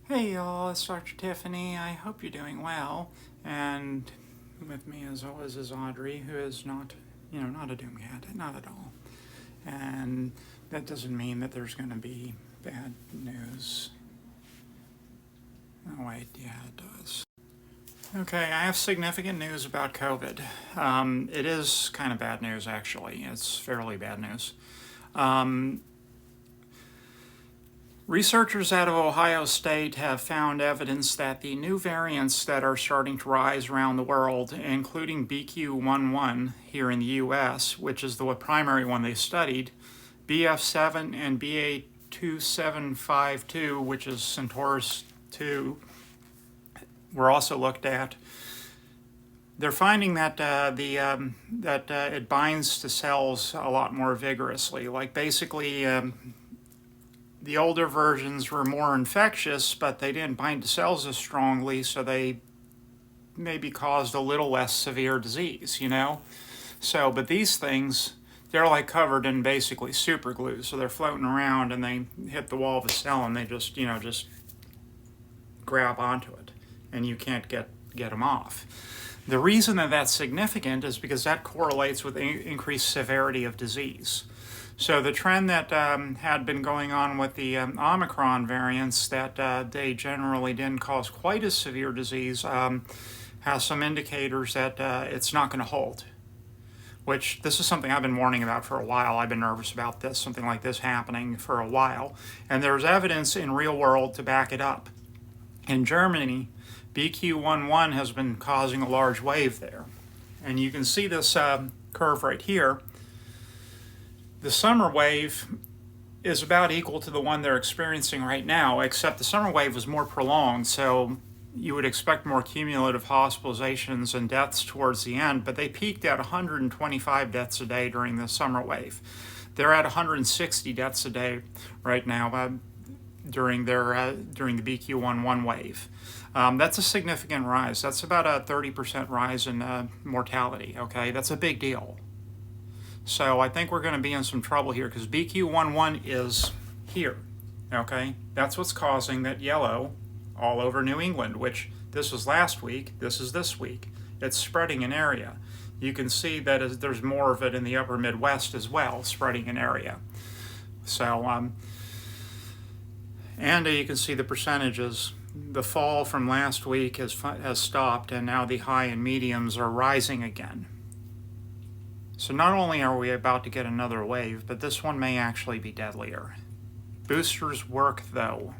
Hey y'all, it's Dr. Tiffany. I hope you're doing well. And with me as always is Audrey, who is not a doomhead, not at all. And that doesn't mean that there's going to be bad news. Oh wait, yeah it does. Okay, I have significant news about COVID. It is kind of bad news actually. It's fairly bad news. Researchers out of Ohio State have found evidence that the new variants that are starting to rise around the world, including BQ.1.1 here in the US, which is the primary one they studied, BF7 and BA.2.752, which is Centaurus 2, were also looked at. They're finding that it binds to cells a lot more vigorously. Like basically, the older versions were more infectious, but they didn't bind to cells as strongly, so they maybe caused a little less severe disease, So, but these things, they're like covered in basically super glue, so they're floating around and they hit the wall of a cell and they just grab onto it, and you can't get them off. The reason that that's significant is because that correlates with increased severity of disease. So the trend that had been going on with the omicron variants, that they generally didn't cause quite as severe disease, has some indicators that it's not going to hold. Which, this is something I've been warning about for a while. I've been nervous about this, something like this happening for a while. And there's evidence in real world to back it up. In Germany, BQ.1.1 has been causing a large wave there. And you can see this curve right here. The summer wave is about equal to the one they're experiencing right now, except the summer wave was more prolonged, so you would expect more cumulative hospitalizations and deaths towards the end, but they peaked at 125 deaths a day during the summer wave. They're at 160 deaths a day right now during the BQ.1.1 wave. That's a significant rise. That's about a 30% rise in mortality, okay? That's a big deal. So I think we're going to be in some trouble here because BQ.1.1 is here, okay? That's what's causing that yellow all over New England, which this was last week, this is this week. It's spreading in area. You can see that there's more of it in the upper Midwest as well, spreading in area. So, and you can see the percentages. The fall from last week has stopped, and now the high and mediums are rising again. So not only are we about to get another wave, but this one may actually be deadlier. Boosters work though.